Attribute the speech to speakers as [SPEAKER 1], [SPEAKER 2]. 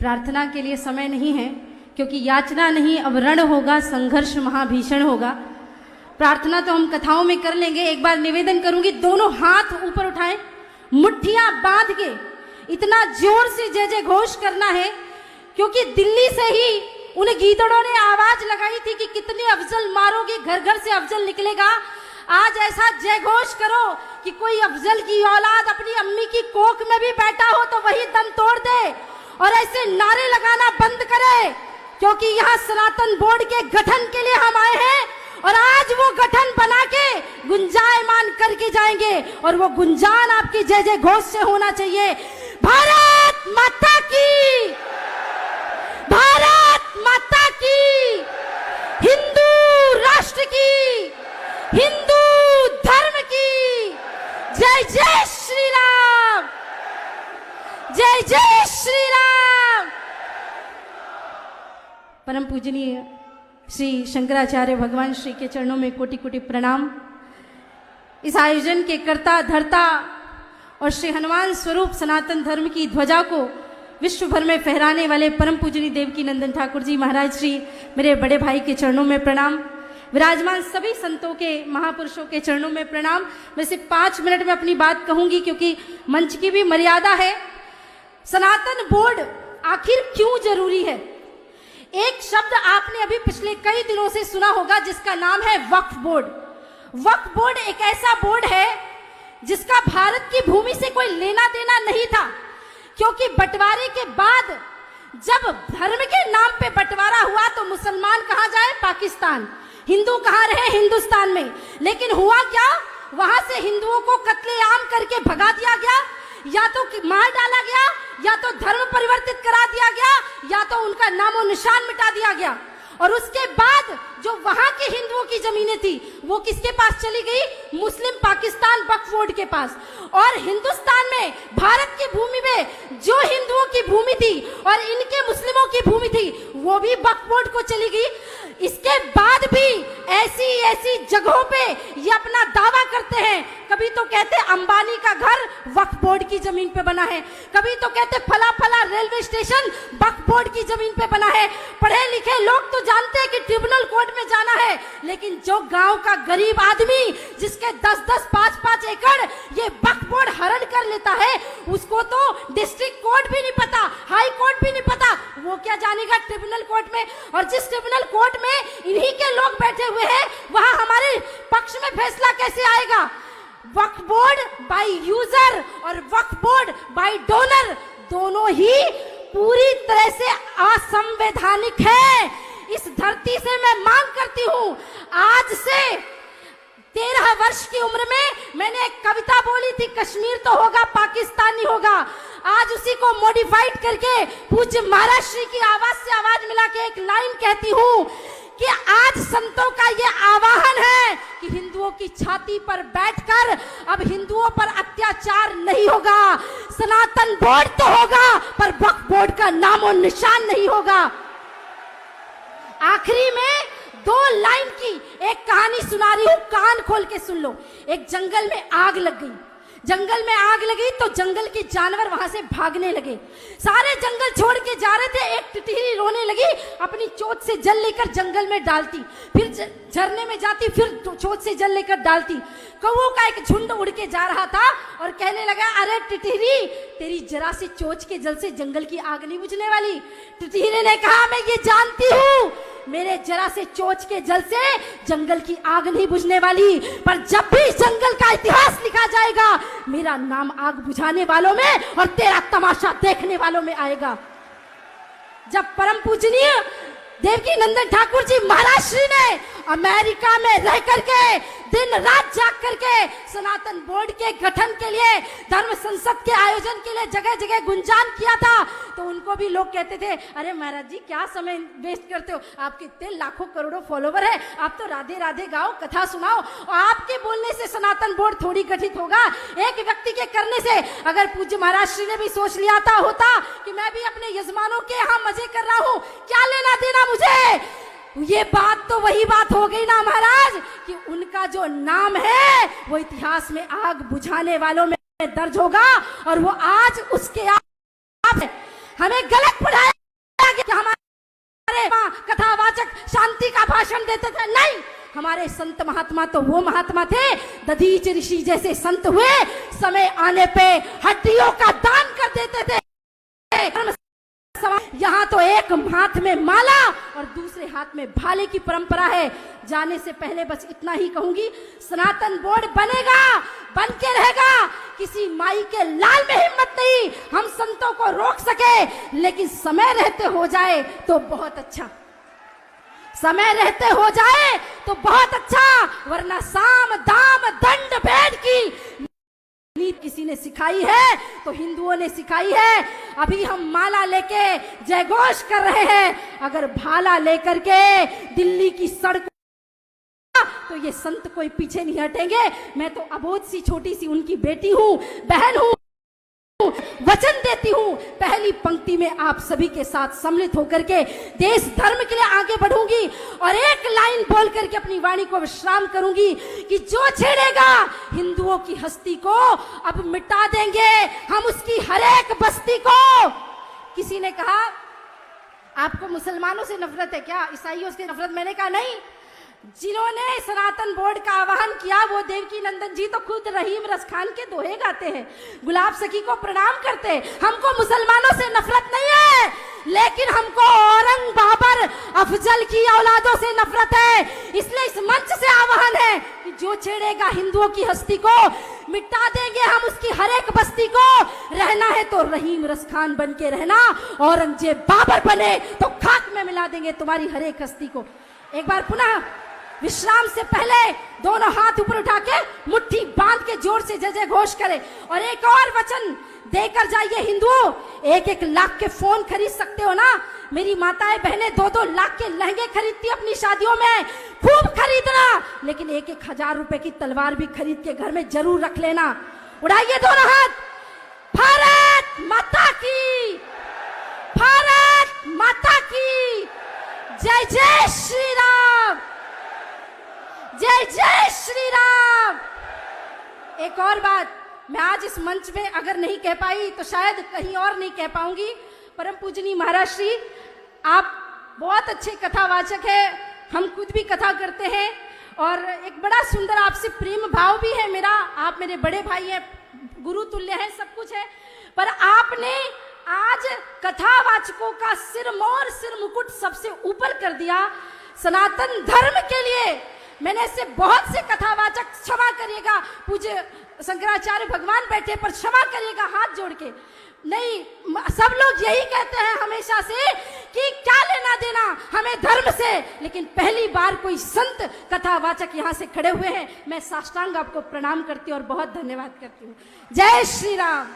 [SPEAKER 1] प्रार्थना के लिए समय नहीं है, क्योंकि याचना नहीं अब रण होगा, संघर्ष महाभीषण होगा। प्रार्थना तो हम कथाओं में कर लेंगे। एक बार निवेदन करूंगी, दोनों हाथ ऊपर उठाएं, मुट्ठियां बांध के इतना जोर से जय जय घोष करना है, क्योंकि दिल्ली से ही उन गीदड़ों ने आवाज लगाई थी कि कितने अफजल मारोगे, घर घर से अफजल निकलेगा। आज ऐसा जय घोष करो कि कोई अफजल की औलाद अपनी अम्मी की कोख में भी बैठा हो तो वही दम तोड़ दे, और ऐसे नारे लगाना बंद करे, क्योंकि यहाँ सनातन बोर्ड के गठन के लिए हम आए हैं, और आज वो गठन बना के गुंजायमान करके जाएंगे, और वो गुंजान आपकी जय जय घोष से होना चाहिए। भारत माता की, भारत माता की, हिंदू राष्ट्र की, हिंदू धर्म की जय जय श्री राम, जय जय श्री राम। परम पूजनीय श्री शंकराचार्य भगवान श्री के चरणों में कोटि कोटि प्रणाम। इस आयोजन के कर्ता धर्ता और श्री हनुमान स्वरूप सनातन धर्म की ध्वजा को विश्व भर में फहराने वाले परम पूजनीय देवकी नंदन ठाकुर जी महाराज श्री, मेरे बड़े भाई के चरणों में प्रणाम। विराजमान सभी संतों के, महापुरुषों के चरणों में प्रणाम। मैं सिर्फ 5 मिनट में अपनी बात कहूंगी, क्योंकि मंच की भी मर्यादा है। सनातन बोर्ड आखिर क्यों जरूरी है? एक शब्द आपने अभी पिछले कई दिनों से सुना होगा, जिसका नाम है वक्फ बोर्ड। वक्फ बोर्ड एक ऐसा बोर्ड है जिसका भारत की भूमि से कोई लेना देना नहीं था, क्योंकि बंटवारे के बाद जब धर्म के नाम पे बंटवारा हुआ तो मुसलमान कहाँ जाए? पाकिस्तान। हिंदू कहाँ रहे? हिंदुस्तान में। लेकिन हुआ क्या? वहां से हिंदुओं को कत्लेआम करके भगा दिया गया, या तो मार डाला गया, या तो धर्म परिवर्तित करा दिया गया, या तो उनका नामो निशान मिटा दिया गया। और उसके बाद जो वहां के हिंदुओं की जमीनें थी वो किसके पास चली गई? मुस्लिम पाकिस्तान वक्फ बोर्ड के पास। और हिंदुस्तान में, भारत की भूमि में जो हिंदुओं की भूमि थी और इनके मुस्लिमों की भूमि थी वो भी वक्फ बोर्ड को चली गई। इसके बाद भी ऐसी ऐसी जगहों पे ये अपना दावा करते हैं। कभी तो कहते अंबानी का घर वक्फ बोर्ड की जमीन पे बना है, कभी तो कहते फला फला रेलवे स्टेशन वक्फ बोर्ड की जमीन पे बना है। पढ़े लिखे लोग तो जानते हैं कि ट्रिब्यूनल कोर्ट में जाना है, लेकिन जो गांव का गरीब आदमी जिसके 10-10, 5-5 एकड़ ये वक्फ बोर्ड हरण कर लेता है, उसको तो डिस्ट्रिक्ट कोर्ट भी नहीं पता, हाई कोर्ट भी नहीं पता, वो क्या जानेगा ट्रिब्यूनल कोर्ट में। और जिस ट्रिब्यूनल कोर्ट में इन्हीं के लोग बैठे हुए हैं, वहां हमारे पक्ष में फैसला कैसे आएगा? वक्फ बोर्ड बाय यूजर और वक्फ बोर्ड बाय डोनर दोनों ही पूरी तरह से असंवैधानिक है। इस धरती से मैं मांग करती हूं, आज से 13 वर्ष की उम्र में मैंने एक कविता बोली थी, कश्मीर तो होगा पाकिस्तान नहीं होगा। आज उसी को मॉडिफाइड करके पूज्य महाराज श्री की आवाज से आवाज मिला के एक लाइन कहती हूं कि आज संतों का ये आह्वान है कि हिंदुओं की छाती पर बैठकर अब हिंदुओं पर अत्याचार नहीं होगा। सनातन बोर्ड तो होगा, पर वक्फ बोर्ड का नामो निशान नहीं होगा। आखिरी में 2 लाइन की एक कहानी सुना रही हूं, कान खोल के सुन लो। एक जंगल में आग लग गई, जंगल में आग लगी तो जंगल के जानवर वहां से भागने लगे, सारे जंगल छोड़ के जा रहे थे। एक टिटही रोने लगी, अपनी चोंच से जल लेकर जंगल में डालती, फिर झरने में जाती, फिर चोंच से जल लेकर डालती। कौओं का एक झुंड उड़ के जा रहा था और कहने लगा, अरे टिटही, तेरी जरा सी चोंच के जल से जंगल की आग नहीं बुझने वाली। टिटही ने कहा, मैं ये जानती हूँ, मेरे जरा से चोंच के जल से जंगल की आग नहीं बुझने वाली, पर जब भी जंगल का इतिहास लिखा जाएगा मेरा नाम आग बुझाने वालों में और तेरा तमाशा देखने वालों में आएगा। जब परम पूजनीय देवकी नंदन ठाकुर जी महाराज श्री ने अमेरिका में रह करके दिन रात जाग करके सनातन बोर्ड के गठन के लिए, धर्म संसद के आयोजन के लिए जगह जगह गुंजान किया था, तो उनको भी लोग कहते थे, अरे महाराज जी क्या समय वेस्ट करते हो, आपके इतने लाखों करोड़ों फॉलोवर है, आप तो राधे राधे गाओ, कथा सुनाओ। और आपके बोलने से सनातन बोर्ड थोड़ी गठित होगा, एक व्यक्ति के करने से। अगर पूज्य महाराज श्री ने भी सोच लिया होता कि मैं भी अपने यजमानों के यहाँ मजे कर रहा हूँ, क्या लेना देना मुझे, ये बात तो वही बात हो गई ना महाराज कि उनका जो नाम है वो इतिहास में आग बुझाने वालों में दर्ज होगा, और वो आज उसके आप हमें गलत पढ़ाया। भाषण देते थे, नहीं, हमारे संत महात्मा तो वो महात्मा थे, दधीच ऋषि जैसे संत हुए, समय आने पे हड्डियों का दान कर देते थे। यहाँ तो एक हाथ में माला और दूसरे हाथ में भाले की परंपरा है। जाने से पहले बस इतना ही कहूंगी, सनातन बोर्ड बनेगा, बन के रहेगा। किसी माई के लाल में हिम्मत नहीं हम संतों को रोक सके, लेकिन समय रहते हो जाए तो बहुत अच्छा, समय रहते हो जाए तो बहुत अच्छा, वरना साम दाम दंड भेद की नीति किसी ने सिखाई है तो हिंदुओं ने सिखाई है। अभी हम माला लेके जयघोष कर रहे हैं, अगर भाला लेकर के दिल्ली की सड़क तो ये संत कोई पीछे नहीं हटेंगे। मैं तो अबोध सी छोटी सी उनकी बेटी हूँ, बहन हूँ, वचन देती हूँ, पहली पंक्ति में आप सभी के साथ सम्मिलित होकर के देश धर्म के लिए आगे बढ़ूंगी और एक लाइन बोल करके अपनी वाणी को विश्राम करूंगी कि जो छेड़ेगा हिंदुओं की हस्ती को अब मिटा देंगे हम उसकी हर एक बस्ती को। किसी ने कहा आपको मुसलमानों से नफरत है क्या, ईसाइयों से नफरत? मैंने कहा नहीं, जिन्होंने सनातन बोर्ड का आह्वान किया वो देवकी नंदन जी तो खुद रहीम रसखान के दोहे गाते हैं, गुलाब सखी को प्रणाम करते हैं। हमको मुसलमानों से नफरत नहीं है, लेकिन हमको औरंग बाबर अफजल की औलादों से नफरत है। इसलिए इस मंच से आह्वान है कि जो छेड़ेगा हिंदुओं की हस्ती को मिटा देंगे हम उसकी हर एक बस्ती को। रहना है तो रहीम रसखान बन के रहना, औरंगजेब बाबर बने तो खाक में मिला देंगे तुम्हारी हर एक हस्ती को। एक बार पुनः विश्राम से पहले दोनों हाथ ऊपर उठा के मुट्ठी बांध के जोर से जय जय घोष करें और एक और वचन देकर जाइए हिंदुओं। 1-1 लाख के फोन खरीद सकते हो ना, मेरी माताएं बहनें 2-2 लाख के लहंगे खरीदती अपनी शादियों में, खूब खरीदना, लेकिन 1-1 हजार रुपए की तलवार भी खरीद के घर में जरूर रख लेना। उड़ाइए दोनों हाथ। भारत माता की, भारत माता की जय, जय श्री राम, जय जय श्री राम। एक और बात मैं आज इस मंच में अगर नहीं कह पाई तो शायद कहीं और नहीं कह पाऊंगी। परम पूजनीय महाराज श्री, आप बहुत अच्छे कथावाचक हैं, हम खुद भी कथा करते हैं और एक बड़ा सुंदर आपसे प्रेम भाव भी है मेरा। आप मेरे बड़े भाई हैं, गुरु तुल्य हैं, सब कुछ है, पर आपने आज कथावाचकों का सिरमौर सिर मुकुट सबसे ऊपर कर दिया सनातन धर्म के लिए। मैंने ऐसे बहुत से कथावाचक, क्षमा करिएगा, पूज्य शंकराचार्य भगवान बैठे पर क्षमा करिएगा हाथ जोड़ के, नहीं, सब लोग यही कहते हैं हमेशा से कि क्या लेना देना हमें धर्म से, लेकिन पहली बार कोई संत कथावाचक यहाँ से खड़े हुए हैं। मैं साष्टांग आपको प्रणाम करती हूँ और बहुत धन्यवाद करती हूँ। जय श्री राम।